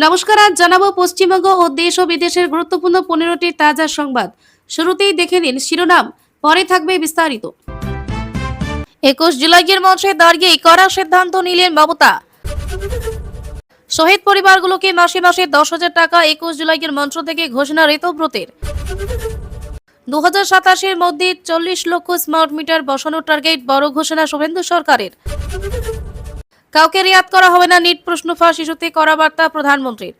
নমস্কার, আজ জানাবো পশ্চিমবঙ্গ ও দেশ ও বিদেশের গুরুত্বপূর্ণ 15টি তাজা সংবাদ। শুরুতেই দেখে নিন শিরোনাম, পরে থাকবে বিস্তারিত। 21 জুলাইয়ের মঞ্চে দাঁড়িয়ে কড়া সিদ্ধান্ত নিলেন মমতা। শহীদ পরিবারগুলোকে মাসে মাসে 10,000 টাকা 21 জুলাইয়ের মঞ্চ থেকে ঘোষণা ঋতব্রতের। 2027 এর মধ্যে 40 লক্ষ স্মার্ট মিটার বসানোর টার্গেট, বড় ঘোষণা শুভেন্দু সরকারের। কাউকে রিয়াদ করা হবে না নিট প্রশ্ন ফাঁস ইস্যুতে কড়া বার্তা প্রধানমন্ত্রীর।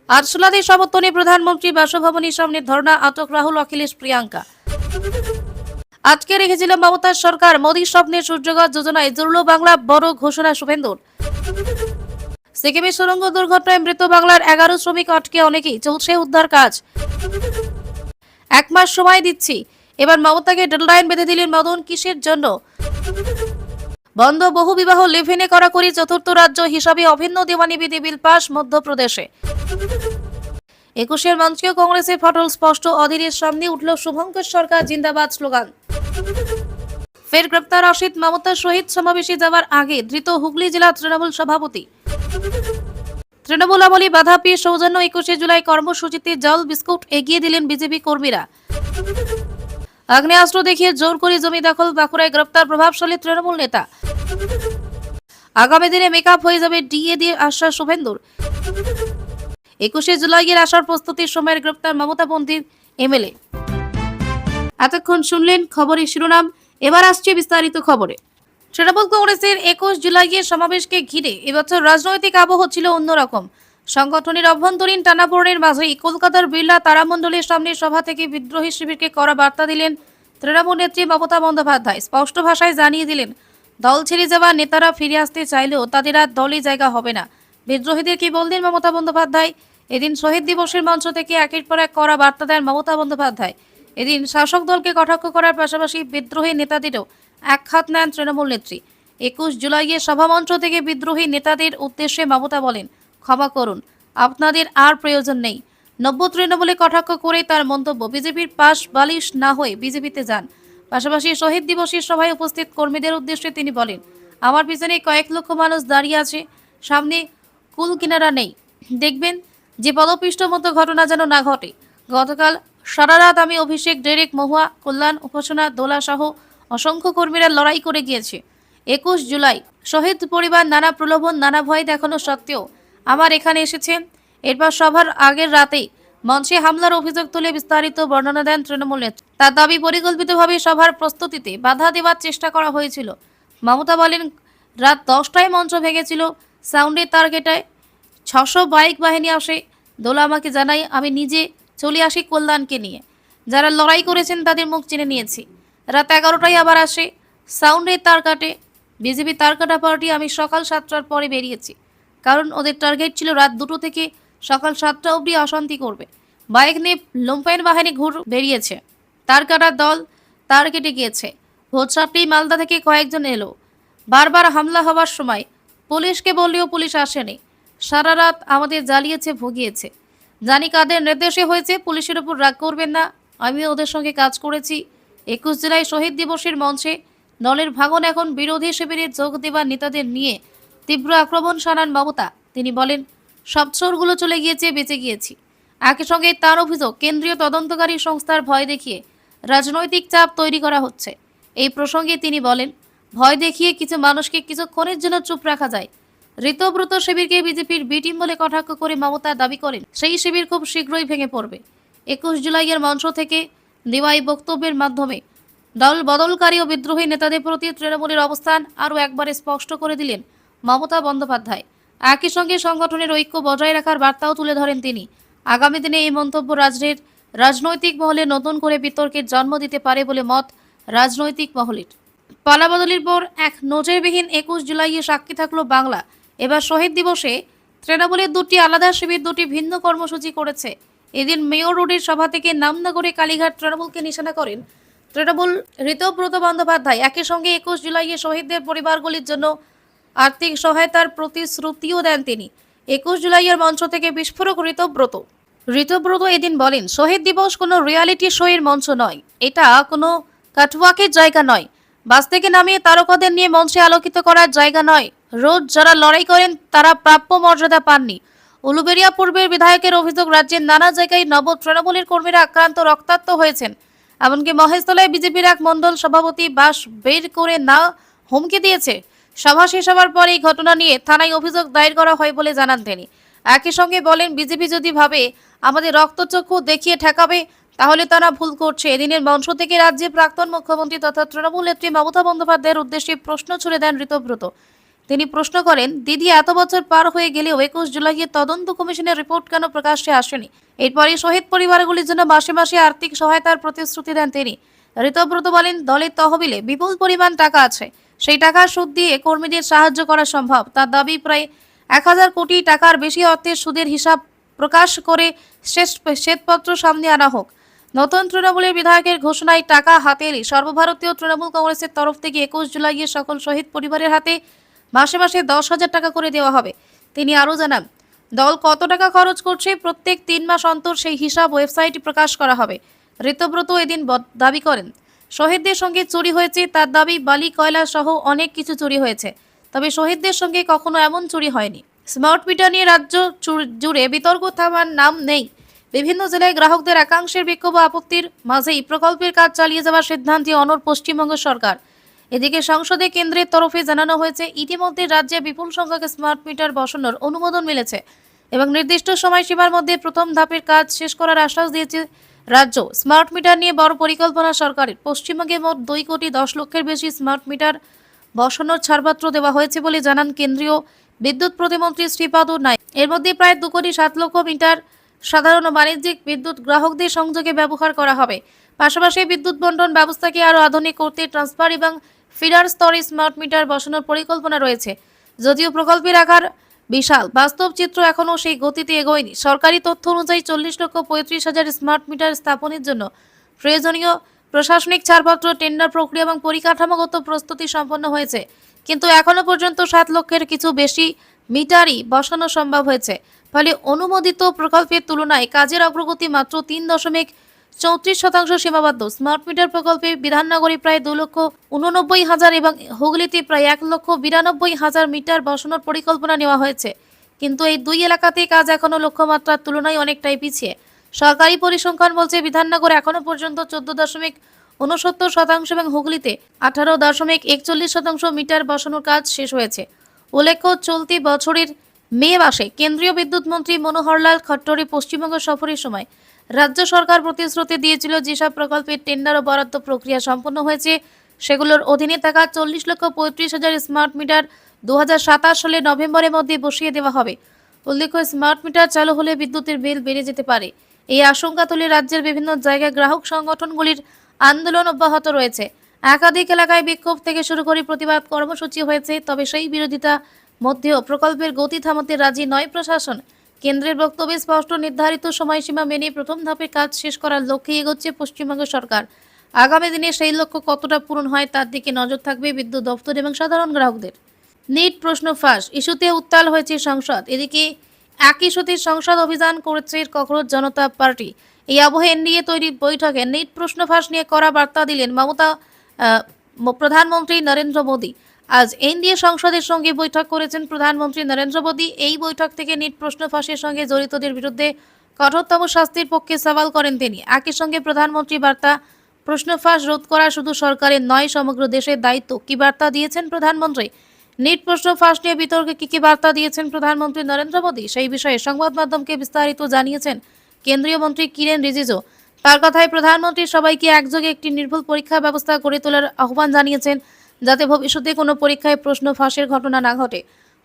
আরসুলাদের সমর্থনে প্রধানমন্ত্রী বাসভবনের সামনে ধর্ণা, আটক রাহুল, অখিলেশ, প্রিয়াঙ্কা। আজকে রেখেছিল মমতার সরকার, মোদীর স্বপ্নের সূর্যঘর যোজনায় জুড়ল বাংলা, বড় ঘোষণা শুভেন্দুর। সিকিমের সুড়ঙ্গ দুর্ঘটনায় মৃত বাংলার 11 শ্রমিক আটকে অনেকেই, চলছে উদ্ধার কাজ। 1 মাস সময় দিচ্ছি, এবার মমতাকে ডেডলাইন বেঁধে দিলেন মদন। কিসের জন্য? বন্ধ বহু বিবাহ, লিভ-ইনে কড়াকড়ি, চতুর্থ রাজ্য হিসাবে অভিন্ন দেওয়ানি বিধি বিল পাস মধ্যপ্রদেশে। 21-এর মঞ্চে কংগ্রেসের ফাটল স্পষ্ট, অধীরের সামনে উঠল শুভঙ্কর সরকার জিন্দাবাদ স্লোগান। ফের গ্রেপ্তার অসিত, মমতার শহীদ সমাবেশে যাওয়ার আগে ধৃত হুগলি জেলা তৃণমূল সভাপতি। তৃণমূল আমলে বাধা পেয়ে সৌজন্য 21শে জুলাই কর্মসূচিতে জল বিস্কুট এগিয়ে দিলেন বিজেপি কর্মীরা। আগ্নেয়াস্ত্র দেখিয়ে জোর করে জমি দখল, বাঁকুড়ায় গ্রেপ্তার প্রভাবশালী তৃণমূল নেতা। আগামী দিনে মেকআপ হয়ে যাবে ডিএ দিয়ে আশ্বাস শুভেন্দুর। 21শে জুলাইয়ের আসার প্রস্তুতির সময়ের গ্রেপ্তার মমতাপন্থীর এমএলএ। এতক্ষণ শুনলেন খবরের শিরোনাম, এবার আসছে বিস্তারিত খবরে। তৃণমূল কংগ্রেসের 21 জুলাইয়ের সমাবেশকে ঘিরে এবছর রাজনৈতিক আবহ ছিল অন্যরকম। সংগঠনের অভ্যন্তরীণ টানাপোড়েনের মাঝেই কলকাতার বিড়লা তারামণ্ডলের সামনে সভা থেকে বিদ্রোহী শিবিরকে কড়া বার্তা দিলেন তৃণমূল নেত্রী মমতা বন্দ্যোপাধ্যায়। স্পষ্ট ভাষায় জানিয়ে দিলেন, দল ছেড়ে যাওয়া নেতারা ফিরে আসতে চাইলেও তাদের আর দলে জায়গা হবে না। বিদ্রোহীদের কি বললেন মমতা বন্দ্যোপাধ্যায়? এদিন শহীদ দিবসের মঞ্চ থেকে একের পর এক কড়া বার্তা দেন মমতা বন্দ্যোপাধ্যায়। এদিন শাসক দলকে কটাক্ষ করার পাশাপাশি বিদ্রোহী নেতাদেরও এক হাত নেন তৃণমূল নেত্রী। 21 জুলাইয়ের সভামঞ্চ থেকে বিদ্রোহী নেতাদের উদ্দেশ্যে মমতা বলেন, ক্ষমা করুন, আপনাদের আর প্রয়োজন নেই। নব্য তৃণমূলে কটাক্ষ করে তার মন্তব্য, বিজেপির পাশ বালিশ না হয়ে বিজেপিতে যান। পাশাপাশি শহীদ দিবসের সভায় উপস্থিত কর্মীদের উদ্দেশ্যে তিনি বলেন, আমার পিছনে কয়েক লক্ষ মানুষ দাঁড়িয়ে আছে, সামনে কুল কিনারা নেই, দেখবেন যে পদপিষ্ট মতো ঘটনা যেন না ঘটে। গতকাল সারা রাত আমি অভিষেক, ডেরেক, মহুয়া, কল্যাণ, উপাসনা, দোলা সহ অসংখ্য কর্মীরা লড়াই করে গিয়েছে। 21 জুলাই শহীদ পরিবার নানা প্রলোভন, নানা ভয় দেখানো সত্ত্বেও আমার এখানে এসেছেন। এরপর সভার আগের রাতেই মঞ্চে হামলার অভিযোগ তুলে বিস্তারিত বর্ণনা দেন তৃণমূল নেত্রী। তার দাবি, পরিকল্পিতভাবে সভার প্রস্তুতিতে বাধা দেওয়ার চেষ্টা করা হয়েছিল। মমতা বলেন, রাত 10টায় মঞ্চ ভেঙেছিল, সাউন্ডের তার কেটায় 600 বাইক বাহিনী আসে। দোলা আমাকে জানাই, আমি নিজে চলে আসি কল্যাণকে নিয়ে। যারা লড়াই করেছেন তাদের মুখ চিনে নিয়েছি। রাত 11টায় আবার আসে, সাউন্ডের তার কাটে। বিজেপি তার কাটা পার্টি। আমি সকাল 7টার পরে বেরিয়েছি, কারণ ওদের টার্গেট ছিল রাত 2টো থেকে সকাল 7টা অবধি অশান্তি করবে। বাইক নিয়ে লুম্পেন বাহিনী ঘুর বেরিয়েছে, তার কাটার দল তার কেটে গিয়েছে। ভোর 7টায় মালদা থেকে কয়েকজন এলো। বারবার হামলা হওয়ার সময় পুলিশকে বললেও পুলিশ আসেনি। সারা রাত আমাদের জ্বালিয়েছে, ভুগিয়েছে। জানি কাদের নির্দেশে হয়েছে, পুলিশের উপর রাগ করবেন না, আমি ওদের সঙ্গে কাজ করেছি। 21 জুলাই শহীদ দিবসের মঞ্চে দলের ভাঙন, এখন বিরোধী শিবিরে যোগ দেওয়া নেতাদের নিয়ে তীব্র আক্রমণ শানান মমতা। তিনি বলেন, সব চোরগুলো চলে গিয়েছে, বেঁচে গিয়েছি। একই সঙ্গে তার অভিযোগ, কেন্দ্রীয় তদন্তকারী সংস্থার ভয় দেখিয়ে রাজনৈতিক চাপ তৈরি করা হচ্ছে। এই প্রসঙ্গে তিনি বলেন, ভয় দেখিয়ে কিছু মানুষকে কিছুক্ষণের জন্য চুপ রাখা যায়। ঋতব্রত শিবিরকে বিজেপির বি টিম বলে কটাক্ষ করে মমতা দাবি করেন, সেই শিবির খুব শীঘ্রই ভেঙে পড়বে। 21 জুলাইয়ের মঞ্চ থেকে দেওয়া এই বক্তব্যের মাধ্যমে দল বদলকারী ও বিদ্রোহী নেতাদের প্রতি তৃণমূলের অবস্থান আরও একবারে স্পষ্ট করে দিলেন মমতা বন্দ্যোপাধ্যায়। একই সঙ্গে সংগঠনের ঐক্য বজায় রাখার বার্তাও তুলে ধরেন তিনি। আগামী দিনে এই মন্তব্য রাজনৈতিক মহলে নতুন করে বিতর্কের জন্ম দিতে পারে বলে মত রাজনৈতিক মহলের। পালাবদলির পর এক নজিরবিহীন 21 জুলাইয়ে সাক্ষী থাকলো বাংলা। এবার শহীদ দিবসে তৃণমূলের 2টি আলাদা শিবির 2টি ভিন্ন কর্মসূচি করেছে। এদিন মেয়র রোডের সভা থেকে নামনগরে কালীঘাট তৃণমূলকে নিশানা করেন তৃণমূল ঋতব্রত বন্দ্যোপাধ্যায়। একই সঙ্গে 21 জুলাইয়ে শহীদদের পরিবারগুলির জন্য আর্থিক সহায়তার প্রতিশ্রুতিও দেন তিনি। 21 জুলাইয়ের মঞ্চ থেকে বিস্ফোরক ঋতব্রত এদিন বলেন, শহীদ দিবস কোনো রিয়ালিটি শোয়ের মঞ্চ নয়, এটা কোনো কাটওয়াকের জায়গা নয়, বাস থেকে নামিয়ে তারকাদের নিয়ে মঞ্চে আলোকিত করার জায়গা নয়। রোজ যারা লড়াই করেন তারা প্রাপ্য মর্যাদা পাননি। উলুবেড়িয়া পূর্বের বিধায়কের অভিযোগ, রাজ্যের নানা জায়গায় নব তৃণমূলের কর্মীরা আক্রান্ত, রক্তাক্ত হয়েছেন। এমনকি মহেশতলায় বিজেপির এক মণ্ডল সভাপতি বাস বের করে না হুমকি দিয়েছে। সভা শেষ হওয়ার পর এই ঘটনা নিয়ে থানায় অভিযোগ দায়ের করা হয় বলে জানান তিনি। একই সঙ্গে বলেন, বিজেপি যদি ভাবে আমাদের রক্তচক্ষু দেখিয়ে ঠেকাবে তাহলে তারা ভুল করছে। এদিনের মঞ্চ থেকে রাজ্যের প্রাক্তন মুখ্যমন্ত্রী তথা তৃণমূল নেত্রী মমতা বন্দ্যোপাধ্যায়ের উদ্দেশ্যে প্রশ্ন ছুড়ে দেন ঋতব্রত। তিনি প্রশ্ন করেন, দিদি এত বছর পার হয়ে গেলেও 21 জুলাইয়ের তদন্ত কমিশনের রিপোর্ট কেন প্রকাশ্যে আসেনি? এরপরই শহীদ পরিবারগুলির জন্য মাসে মাসে আর্থিক সহায়তার প্রতিশ্রুতি দেন তিনি। ঋতব্রত বলেন, দলের তহবিলে বিপুল পরিমাণ টাকা আছে, সেই টাকার সুদ দিয়ে কর্মীদের সাহায্য করা সম্ভব। তার দাবি, প্রায় 1000 কোটি টাকার বেশি অর্থের সুদের হিসাব প্রকাশ করে শ্বেতপত্র সামনে আনা হোক। নতুন তৃণমূলের বিধায়কের ঘোষণায় টাকা হাতে এলে সর্বভারতীয় তৃণমূল কংগ্রেসের তরফ থেকে 21 জুলাইয়ের সকল শহীদ পরিবারের হাতে মাসে মাসে 10,000 টাকা করে দেওয়া হবে। তিনি আরও জানান, দল কত টাকা খরচ করছে প্রত্যেক 3 মাস অন্তর সেই হিসাব ওয়েবসাইটে প্রকাশ করা হবে। ঋতব্রত এদিন দাবি করেন, শহীদদের সঙ্গে চুরি হয়েছে। তার দাবি, বালি কয়লা সহ অনেক কিছু চুরি হয়েছে, তবে শহীদদের সঙ্গে কখনো এমন চুরি হয়নি। স্মার্ট মিটার নিয়ে রাজ্য জুড়ে বিতর্ক থামার নাম নেই। বিভিন্ন জেলায় গ্রাহকদের একাংশের বিক্ষোভ ও আপত্তির মাঝেই প্রকল্পের কাজ চালিয়ে যাওয়ার সিদ্ধান্তে অনড় পশ্চিমবঙ্গ সরকার। এদিকে সংসদে কেন্দ্রের তরফে জানানো হয়েছে, ইতিমধ্যে রাজ্যে বিপুল সংখ্যক স্মার্ট মিটার বসানোর অনুমোদন মিলেছে এবং নির্দিষ্ট সময়সীমার মধ্যে প্রথম ধাপের কাজ শেষ করার আশ্বাস দিয়েছে রাজ্য। স্মার্ট মিটার নিয়ে বড় পরিকল্পনা সরকারের। পশ্চিমবঙ্গে মোট 2,10,00,000-এর বেশি স্মার্ট মিটার বসানোর ছাড়পত্র দেওয়া হয়েছে বলে জানান কেন্দ্রীয় বিদ্যুৎ প্রতিমন্ত্রী শ্রীপাদ নাইক। এর মধ্যে প্রায় 2,07,00,000 মিটার সাধারণ ও বাণিজ্যিক বিদ্যুৎ গ্রাহকদের সংযোগে ব্যবহার করা হবে। পাশাপাশি বিদ্যুৎ বণ্টন ব্যবস্থাকে আরও আধুনিক করতে ট্রান্সফার এবং ফিডার স্তরে স্মার্ট মিটার বসানোর পরিকল্পনা রয়েছে। যদিও প্রকল্পের আকার বিশাল, বাস্তব চিত্র এখনও সেই গতিতে এগোয়নি। সরকারি তথ্য অনুযায়ী 40,35,000 স্মার্ট মিটার স্থাপনের জন্য প্রয়োজনীয় প্রশাসনিক ছাড়পত্র, টেন্ডার প্রক্রিয়া এবং পরিকাঠামোগত প্রস্তুতি সম্পন্ন হয়েছে। কিন্তু এখনো পর্যন্ত 7 লক্ষের কিছু বেশি মিটারই বসানো সম্ভব হয়েছে। ফলে অনুমোদিত প্রকল্পের তুলনায় কাজের অগ্রগতি মাত্র 3.34% সীমাবদ্ধ। স্মার্ট মিটার প্রকল্পে বিধাননগরে প্রায় 2,89,000 এবং হুগলিতে প্রায় 1,92,000 মিটার বসানোর পরিকল্পনা নেওয়া হয়েছে। কিন্তু এই দুই এলাকাতে কাজ এখনো লক্ষ্যমাত্রার তুলনায় অনেকটাই পিছিয়ে। সরকারি পরিসংখ্যান বলছে, বিধাননগর এখনো পর্যন্ত 14.69% এবং হুগলিতে 18.41% মিটার বসানোর কাজ শেষ হয়েছে। উল্লেখ্য, চলতি বছরের মে মাসে কেন্দ্রীয় বিদ্যুৎ মন্ত্রী মনোহরলাল খট্টরে পশ্চিমবঙ্গ সফরের সময় রাজ্য সরকার প্রতিশ্রুতি দিয়েছিল, যেসব প্রকল্পের টেন্ডার ও বরাদ্দ প্রক্রিয়া সম্পন্ন হয়েছে সেগুলোর অধীনে থাকা 40,35,000 স্মার্ট মিটার 2027 সালের নভেম্বরের মধ্যে বসিয়ে দেওয়া হবে। উল্লেখ্য, স্মার্ট মিটার চালু হলে বিদ্যুতের বিল বেড়ে যেতে পারে। এই আশঙ্কা তুলে রাজ্যের বিভিন্ন জায়গায় গ্রাহক সংগঠনগুলির আন্দোলন অব্যাহত রয়েছে। একাধিক এলাকায় বিক্ষোভ থেকে শুরু করে প্রতিবাদ কর্মসূচি হয়েছে। তবে সেই বিরোধিতা মধ্যেও প্রকল্পের গতি থামাতে রাজি নয় প্রশাসন। কেন্দ্রের বক্তব্যে স্পষ্ট, নির্ধারিত সময়সীমা মেনে প্রথম ধাপের কাজ শেষ করার লক্ষ্যে এগোচ্ছে পশ্চিমবঙ্গ সরকার। আগামী দিনে সেই লক্ষ্য কতটা পূরণ হয় তার দিকে নজর থাকবে বিদ্যুৎ দপ্তর এবং সাধারণ গ্রাহকদের। নিট প্রশ্ন ফাঁস ইস্যুতে উত্তাল হয়েছে সংসদ। এদিকে একই ইস্যুতে সংসদ অভিযান করেছে ককরোচ জনতা পার্টি। এই আবহে এনডিএ তৈরি বৈঠকে নিট প্রশ্ন ফাঁস নিয়ে কড়া বার্তা দিলেন প্রধানমন্ত্রী নরেন্দ্র মোদী। আজ এনডিএ সংসদের সঙ্গে বৈঠক করেছেন প্রধানমন্ত্রী নরেন্দ্র মোদী। এই বৈঠক থেকে নিট প্রশ্ন ফাঁসের সঙ্গে জড়িতদের বিরুদ্ধে কঠোরতম শাস্তির পক্ষে সওয়াল করেন তিনি। একই সঙ্গে প্রধানমন্ত্রী বার্তা, প্রশ্ন ফাঁস রোধ করা শুধু সরকারের নয়, সমগ্র দেশের দায়িত্ব। কি বার্তা দিয়েছেন প্রধানমন্ত্রী? নিট প্রশ্ন ফাঁস নিয়ে বিতর্কে কি বার্তা দিয়েছেন প্রধানমন্ত্রী নরেন্দ্র মোদী, সেই বিষয়ে সংবাদ মাধ্যমকে বিস্তারিত জানিয়েছেন কেন্দ্রীয় মন্ত্রী কিরেন রিজিজু। তার কথায়, প্রধানমন্ত্রী সবাইকে একযোগে একটি নির্ভুল পরীক্ষা ব্যবস্থা গড়ে তোলার আহ্বান জানিয়েছেন, যাতে ভবিষ্যতে কোনো পরীক্ষায় প্রশ্ন ফাঁসের ঘটনা না ঘটে।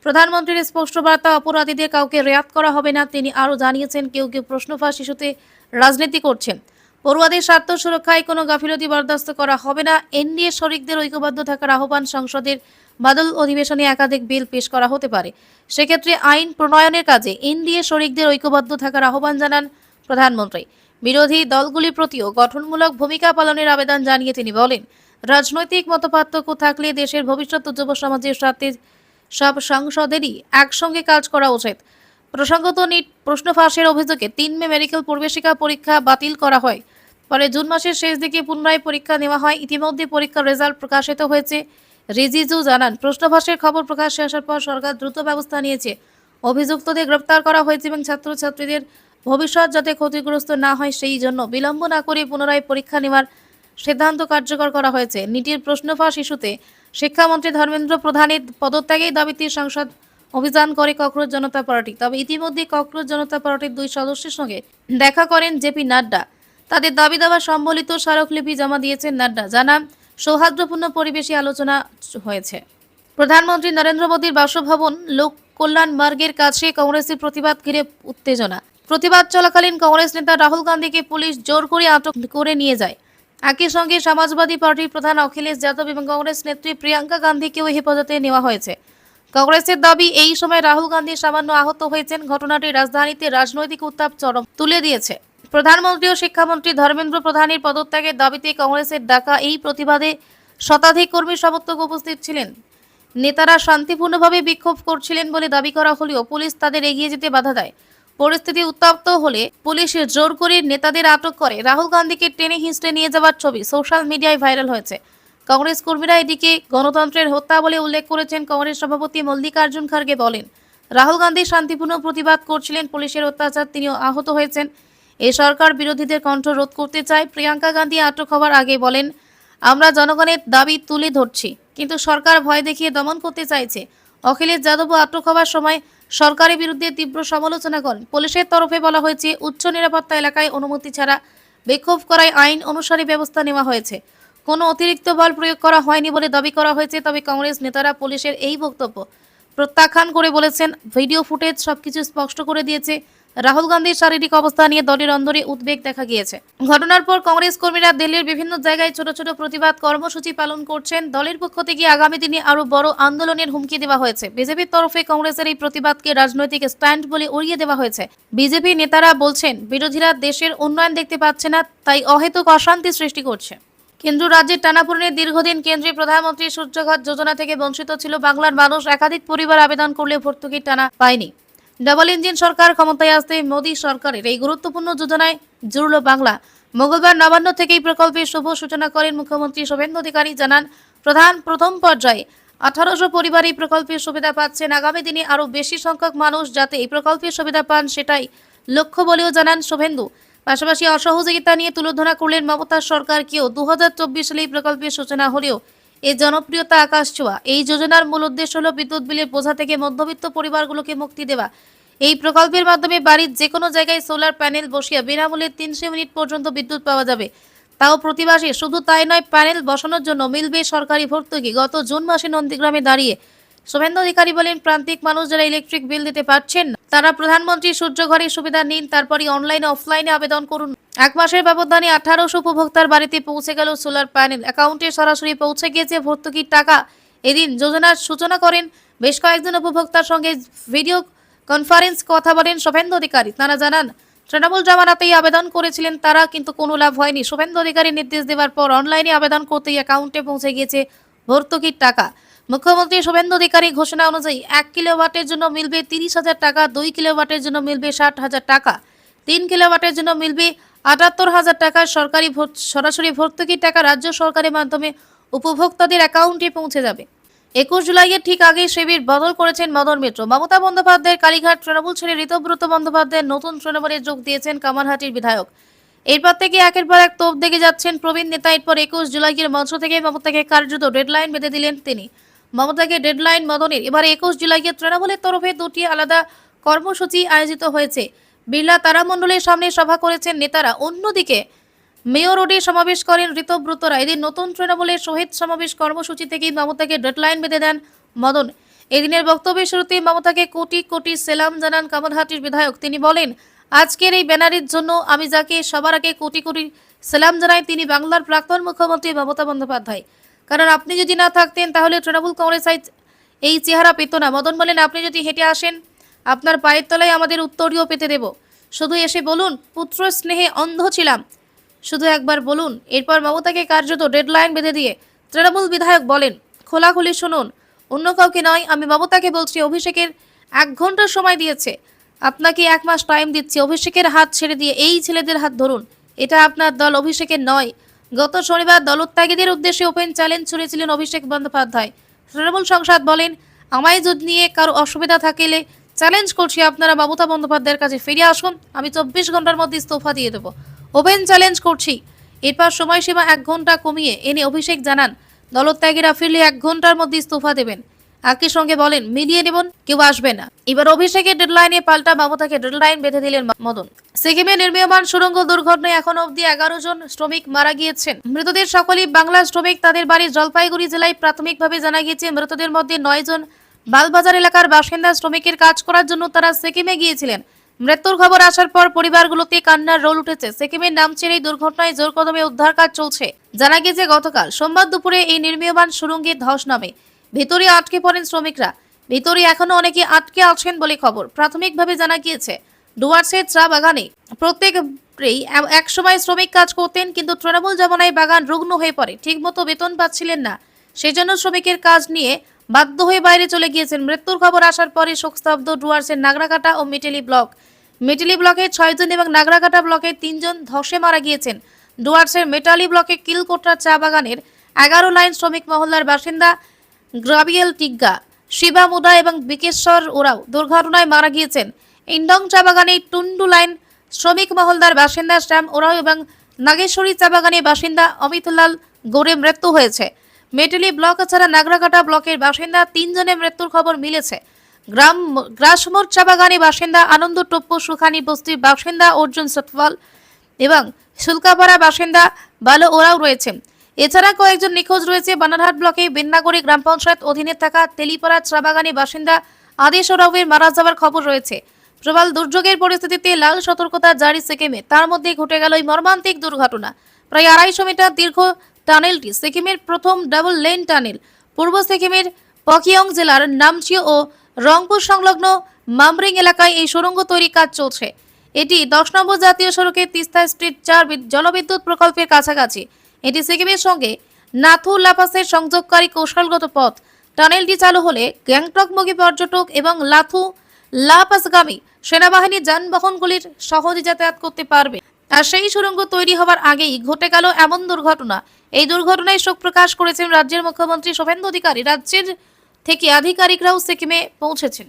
প্রধানমন্ত্রীর স্পষ্ট বার্তা, অপরাধীদের কাউকে রেয়াত করা হবে না। তিনি আরও জানিয়েছেন, কেউ কেউ প্রশ্ন ফাঁস ইস্যুতে রাজনীতি করছেন। পড়ুয়াদের স্বার্থ সুরক্ষায় কোনো গাফিলতি বরদাস্ত করা হবে না। এনডিএ শরিকদের ঐক্যবদ্ধ থাকার আহ্বান। সংসদের বাদল অধিবেশনে একাধিক বিল পেশ করা হতে পারে, সেক্ষেত্রে আইন প্রণয়নের কাজে এনডিএ শরিকদের ঐক্যবদ্ধ থাকার আহ্বান জানান প্রধানমন্ত্রী। বিরোধী দলগুলির প্রতিও গঠনমূলক ভূমিকা পালনের আবেদন জানিয়ে তিনি বলেন, রাজনৈতিক মতপার্থক্য থাকলে দেশের ভবিষ্যৎ যুব সমাজের স্বার্থে সব সংসদেরই একসঙ্গে কাজ করা উচিত। প্রসঙ্গত, নিট প্রশ্ন ফাঁসের অভিযোগে 3 মে মেডিকেল প্রবেশিকা পরীক্ষা বাতিল করা হয়। পরে জুন মাসের শেষ দিকে পুনরায় পরীক্ষা নেওয়া হয়। ইতিমধ্যে পরীক্ষার রেজাল্ট প্রকাশিত হয়েছে। রিজিজু জানান, প্রশ্নফাঁসের খবর প্রকাশ্যে আসার পর সরকার দ্রুত ব্যবস্থা নিয়েছে। অভিযুক্তদের গ্রেপ্তার করা হয়েছে এবং ছাত্রছাত্রীদের ভবিষ্যৎ যাতে ক্ষতিগ্রস্ত না হয় সেই জন্য বিলম্ব না করে পুনরায় পরীক্ষা নেওয়ার সিদ্ধান্ত কার্যকর করা হয়েছে। নিটির প্রশ্নফাঁস ইস্যুতে শিক্ষামন্ত্রী ধর্মেন্দ্র প্রধানের পদত্যাগের দাবিতে সংসদ অভিযান করে ককরোচ জনতা পার্টি। তবে ইতিমধ্যে ককরোচ জনতা পার্টির 2 সদস্যের সঙ্গে দেখা করেন জেপি নাড্ডা। তাদের দাবি দাওয়া সম্বলিত স্মারকলিপি জমা দিয়েছেন নাড্ডা। জানান, সৌহার্দ্যপূর্ণ পরিবেশে আলোচনা হয়েছে। প্রধানমন্ত্রী নরেন্দ্র মোদীর বাসভবন লোক কল্যাণ মার্গের কাছে কংগ্রেসের প্রতিবাদ ঘিরে উত্তেজনা। প্রতিবাদ চলাকালীন কংগ্রেস নেতা রাহুল গান্ধীকে পুলিশ জোর করে আটক করে নিয়ে যায়। একই সঙ্গে সমাজবাদী পার্টির প্রধান অখিলেশ যাদব এবং কংগ্রেস নেত্রী প্রিয়াঙ্কা গান্ধীকেও হেফাজতে নেওয়া হয়েছে। কংগ্রেসের দাবি, এই সময় রাহুল গান্ধী সামান্য আহত হয়েছেন। ঘটনাটি রাজধানীতে রাজনৈতিক উত্তাপ চরম তুলে দিয়েছে। প্রধানমন্ত্রী ও শিক্ষামন্ত্রী ধর্মেন্দ্র প্রধানের পদত্যাগের দাবিতে কংগ্রেসের ডাকা এই প্রতিবাদে শতাধিক কর্মী সমর্থক উপস্থিত ছিলেন। নেতারা শান্তিপূর্ণভাবে বিক্ষোভ করছিলেন বলে দাবি করা হলেও পুলিশ তাদের এগিয়ে যেতে বাধা দেয়। পরিস্থিতি উত্তপ্ত হলে পুলিশ জোর করে নেতাদের আটক করে। রাহুল গান্ধীকে টেনে হিঁচড়ে নিয়ে যাওয়ার ছবি সোশ্যাল মিডিয়ায় ভাইরাল হয়েছে। কংগ্রেস কর্মীরা এটিকে গণতন্ত্রের হত্যা বলে উল্লেখ করেছেন। কংগ্রেস সভাপতি মল্লিকার্জুন খার্গে বলেন, রাহুল গান্ধী শান্তিপূর্ণ প্রতিবাদ করছিলেন, পুলিশের অত্যাচার তিনিও আহত হয়েছেন। এই সরকার বিরোধীদের কণ্ঠ রোধ করতে চায়। প্রিয়াঙ্কা গান্ধী আটক হওয়ার আগে বলেন, আমরা জনগণের দাবি তুলে ধরছি, কিন্তু সরকার ভয় দেখিয়ে দমন করতে চাইছে। অখিলেশ যাদবও আটক হওয়ার সময় সরকারের বিরুদ্ধে তীব্র সমালোচনা করেন। পুলিশের তরফে বলা হয়েছে, উচ্চ নিরাপত্তা এলাকায় অনুমতি ছাড়া বিক্ষোভ করায় আইন অনুসারে ব্যবস্থা নেওয়া হয়েছে। কোনো অতিরিক্ত বল প্রয়োগ করা হয়নি বলে দাবি করা হয়েছে। তবে কংগ্রেস নেতারা পুলিশের এই বক্তব্য প্রত্যাখ্যান করে বলেছেন, ভিডিও ফুটেজ সবকিছু স্পষ্ট করে দিয়েছে। রাহুল গান্ধীর শারীরিক অবস্থা নিয়ে দলের অন্দরে উদ্বেগ দেখা গিয়েছে। ঘটনার পর কংগ্রেস কর্মীরা দিল্লির বিভিন্ন জায়গায় ছোট ছোট প্রতিবাদ কর্মসূচি পালন করছেন। দলের পক্ষ থেকে আগামী দিনে আরও বড় আন্দোলনের হুমকি দেওয়া হয়েছে। বিজেপির তরফে কংগ্রেসের এই প্রতিবাদকে রাজনৈতিক স্ট্যান্ড বলে উড়িয়ে দেওয়া হয়েছে। বিজেপি নেতারা বলছেন, বিরোধীরা দেশের উন্নয়ন দেখতে পাচ্ছে না, তাই অহেতুক অশান্তি সৃষ্টি করছে। কেন্দ্র রাজ্যের টানাপোড়েনে দীর্ঘদিন কেন্দ্রীয় প্রধানমন্ত্রী সূর্যঘর যোজনা থেকে বঞ্চিত ছিল বাংলার মানুষ। একাধিক পরিবার আবেদন করলে ভর্তুকির টাকা পায়নি। ডাবল ইঞ্জিন সরকার ক্ষমতায় আসতে মোদী সরকারের এই গুরুত্বপূর্ণ যোজনায় জুড়ল বাংলা। মঙ্গলবার নবান্ন থেকে এই প্রকল্পের শুভ সূচনা করেন মুখ্যমন্ত্রী শুভেন্দু অধিকারী। জানান, প্রথম পর্যায়ে 1800 পরিবার এই প্রকল্পের সুবিধা পাচ্ছেন। আগামী দিনে আরও বেশি সংখ্যক মানুষ যাতে এই প্রকল্পের সুবিধা পান সেটাই লক্ষ্য বলেও জানান শুভেন্দু। পাশাপাশি অসহযোগিতা নিয়ে তুলোধনা করলেন মমতার সরকারকেও। 2024 সালে এই প্রকল্পের সূচনা হলেও এর জনপ্রিয়তা আকাশ ছোঁয়া। এই যোজনার মূল উদ্দেশ্য হল বিদ্যুৎ বিলের বোঝা থেকে মধ্যবিত্ত পরিবারগুলোকে মুক্তি দেওয়া। এই প্রকল্পের মাধ্যমে বাড়ির যে কোনো জায়গায় সোলার প্যানেল বসিয়ে বিনামূল্যে 300 ইউনিট পর্যন্ত বিদ্যুৎ পাওয়া যাবে, তাও প্রতি মাসে। শুধু তাই নয়, প্যানেল বসানোর জন্য মিলবে সরকারি ভর্তুকি। গত জুন মাসে নন্দীগ্রামে দাঁড়িয়ে শুভেন্দু অধিকারী বলেন, প্রান্তিক মানুষ যারা ইলেকট্রিক বিল দিতে পারছেন না তারা প্রধানমন্ত্রী সূর্যঘরের সুবিধা নিন, তারপরই অনলাইনে অফলাইনে আবেদন করুন। 1 মাসের ব্যবধানে 1800 উপভোক্তার বাড়িতে পৌঁছে গেল সোলার প্যানেল। অ্যাকাউন্টে সরাসরি পৌঁছে গিয়েছে ভর্তুকির টাকা। এদিন যোজনার সূচনা করেন বেশ কয়েকজন উপভোক্তার সঙ্গে ভিডিও কনফারেন্স কথা বলেন শুভেন্দু অধিকারী। তারা জানান, তৃণমূল জামানাতেই আবেদন করেছিলেন তারা, কিন্তু কোনো লাভ হয়নি। শুভেন্দু অধিকারী নির্দেশ দেওয়ার পর অনলাইনে আবেদন করতেই অ্যাকাউন্টে পৌঁছে গিয়েছে ভর্তুকির টাকা। মুখ্যমন্ত্রী শুভেন্দু অধিকারী ঘোষণা অনুযায়ী 1 কিলোওয়াটের জন্য মিলবে 30,000 টাকা, 2 কিলোওয়াটের জন্য মিলবে 60,000 টাকা, 3 কিলোওয়াটের জন্য মিলবে 78,000 টাকা। সরাসরি ভর্তুকির টাকা রাজ্য সরকারের মাধ্যমে উপভোক্তাদের অ্যাকাউন্টে পৌঁছে যাবে। 21 জুলাইয়ের ঠিক আগে শিবির বদল করেছেন মদন মিত্র। মমতা বন্দ্যোপাধ্যায়ের কালীঘাট তৃণমূল ছেড়ে ঋতব্রত বন্দ্যোপাধ্যায়ের নতুন তৃণমূলে যোগ দিয়েছেন কামারহাটির বিধায়ক। এরপর থেকে একের পর এক তোপ দেখে যাচ্ছেন প্রবীণ নেতা। এরপর 21 জুলাইয়ের মঞ্চ থেকে মমতাকে কার্যত ডেডলাইন বেঁধে দিলেন তিনি। মমতাকে ডেডলাইন মদনের। এবার 21 জুলাইয়ে তৃণমূলের তরফে 2টি আলাদা কর্মসূচি আয়োজিত হয়েছে। বিড়লা তারামণ্ডলের সামনে সভা করেছেন নেতারা। অন্যদিকে মেয়র রোডে সমাবেশ করেন ঋতব্রতরা। এদিন নতুন তৃণমূলের শহীদ সমাবেশ কর্মসূচি থেকেই মমতাকে ডেডলাইন বেঁধে দেন মদন। এদিনের বক্তব্যের শুরুতে মমতাকে কোটি কোটি সেলাম জানান কামারহাটির বিধায়ক। তিনি বলেন, আজকের এই ব্যানারের জন্য আমি যাকে সবার আগে কোটি কোটি সেলাম জানাই তিনি বাংলার প্রাক্তন মুখ্যমন্ত্রী মমতা বন্দ্যোপাধ্যায়। কারণ আপনি যদি না থাকতেন তাহলে তৃণমূল কংগ্রেস এই চেহারা পেত না। মদন বলেন, আপনি যদি হেঁটে আসেন আপনার পায়ের তলায় আমাদের উত্তরীয় পেতে দেব। শুধু এসে বলুন পুত্র স্নেহে অন্ধ ছিলাম, শুধু একবার বলুন। এরপর মমতাকে কার্যত ডেডলাইন বেঁধে দিয়ে তৃণমূল বিধায়ক বলেন, খোলাখুলি শুনুন, অন্য কাউকে নয়, আমি মমতাকে বলছি। অভিষেকের 1 ঘন্টা সময় দিয়েছে, আপনাকে 1 মাস টাইম দিচ্ছি। অভিষেকের হাত ছেড়ে দিয়ে এই ছেলেদের হাত ধরুন। এটা আপনার দল, অভিষেকের নয়। গত শনিবার দলত্যাগীদের উদ্দেশ্যে ওপেন চ্যালেঞ্জ ছুড়েছিলেন অভিষেক বন্দ্যোপাধ্যায়। তৃণমূল সাংসদ বলেন, আমায় যদি নিয়ে কারো অসুবিধা থাকলে চ্যালেঞ্জ করছি, আপনারা মমতা বন্দ্যোপাধ্যায়ের কাছে ফিরে আসুন, আমি 24 ঘন্টার মধ্যে ইস্তফা দিয়ে দেবো। ওপেন চ্যালেঞ্জ করছি। এরপর সময়সীমা 1 ঘন্টা কমিয়ে এনে অভিষেক জানান, দলত্যাগীরা ফিরলে 1 ঘন্টার মধ্যে ইস্তফা দেবেন। একই সঙ্গে বলেন, মিলিয়ে নেবেন, কেউ আসবে না। এবার অভিষেকের ডেডলাইনে পাল্টা মমতাকে ডেডলাইন বেঁধে দিলেন মদন। সিকিমে নির্মীয়মান সুড়ঙ্গ দুর্ঘটনায় এখন অবধি 11 জন শ্রমিক মারা গিয়েছেন। মৃতদের সকলেই বাংলা শ্রমিক। তাদের বাড়ি জলপাইগুড়ি জেলায়। প্রাথমিকভাবে জানা গিয়েছে, মৃতদের মধ্যে 9 জন বালবাজার এলাকার বাসিন্দা। শ্রমিকের কাজ করার জন্য তারা সিকিমে গিয়েছিলেন। মৃত্যুর খবর আসার পর পরিবারগুলোতে কান্নার রোল উঠেছে। সিকিমের নামচির এই দুর্ঘটনায় জোর কদমে উদ্ধার কাজ চলছে। জানা গেছে, গতকাল সোমবার দুপুরে এই নির্মীয়মান সুড়ঙ্গে ধস নামে। ভিতরে আটকে পড়েন শ্রমিকরা। ভিতরে এখনো অনেকে আটকে আছেন বলে খবর। প্রাথমিকভাবে জানা গিয়েছে, ডুয়ার্সের চা বাগানে প্রত্যেকেই একসময় শ্রমিক কাজ করতেন, কিন্তু তৃণমূল জমানায় বাগান রুগ্ন হয়ে পড়ে। ঠিকমতো বেতন পাচ্ছিলেন না, সেজন্য শ্রমিকের কাজ নিয়ে বাধ্য হয়ে বাইরে চলে গিয়েছেন। মৃত্যুর খবর আসার পরে শোকস্তব্ধ ডুয়ার্সের নাগরাকাটা ও মিটেলি ব্লক। মিটেলি ব্লকে 6 জন এবং নাগরাকাটা ব্লকে 3 জন ধসে মারা গিয়েছেন। ডুয়ার্সের মেটালি ব্লকে কিলকোটরা চা বাগানের 11 লাইন শ্রমিক মহল্লার বাসিন্দা গ্রাবিয়েল টিগ্গা, শিবা মুদা এবং বিকেশ্বর ওরাও দুর্ঘটনায় মারা গিয়েছেন। ইন্ডং চা বাগানে টুন্ডু লাইন শ্রমিক মহল্লার বাসিন্দা শ্যাম ওরাও এবং নাগেশ্বরী চা বাগানের বাসিন্দা অমিতলাল গোরে মৃত্যু হয়েছে। মেটেলি ব্লক ছাড়া নাগরাকাটা ব্লকের বাসিন্দা 3 জনের মৃত্যুর খবর মিলেছে। গ্রাসমোর চা বাগানের বাসিন্দা আনন্দ টপ্পু, সুখানি বস্তির বাসিন্দা অর্জুন সতওয়াল এবং শুল্কাপাড়া বাসিন্দা বালো ওরাও রয়েছেন। এছাড়া কয়েকজন নিখোঁজ রয়েছে। বানারহাট ব্লকে বেন্নাগড়ি গ্রাম পঞ্চায়েত অধীনে থাকা তেলিপাড়া চা বাগানের বাসিন্দা আদেশ ওরাওয়ের মারা যাওয়ার খবর রয়েছে। প্রবল দুর্যোগের পরিস্থিতিতে লাল সতর্কতা জারি সিকিমে। তার মধ্যে ঘটে গেল এই মর্মান্তিক দুর্ঘটনা। প্রায় 250 মিটার দীর্ঘ টানেলটি সিকিমের প্রথম ডাবল লেন টানেল। পূর্ব সিকিমের পকিয়ং জেলার নামচি ও রংপুর সংলগ্ন মামরিং এলাকায় এই সুড়ঙ্গ তৈরি কাজ চলছে। এটি 10 নম্বর জাতীয় সড়কের তিস্তা স্ট্রিট 4 জলবিদ্যুৎ প্রকল্পের কাছাকাছি। এটি সিকিমের সঙ্গে নাথু লাপাসের সংযোগকারী কৌশলগত পথ। টানেলটি চালু হলে গ্যাংটকমুখী পর্যটক এবং লাথু লাপাসগামী সেনাবাহিনী যানবাহনগুলির সহজে যাতায়াত করতে পারবে। আর সেই সুড়ঙ্গ তৈরি হওয়ার আগেই ঘটে গেল এমন দুর্ঘটনা। এই দুর্ঘটনায় শোক প্রকাশ করেছেন রাজ্যের মুখ্যমন্ত্রী শুভেন্দু অধিকারী। রাজ্যের থেকে আধিকারিকরাও সিকিমে পৌঁছেছেন।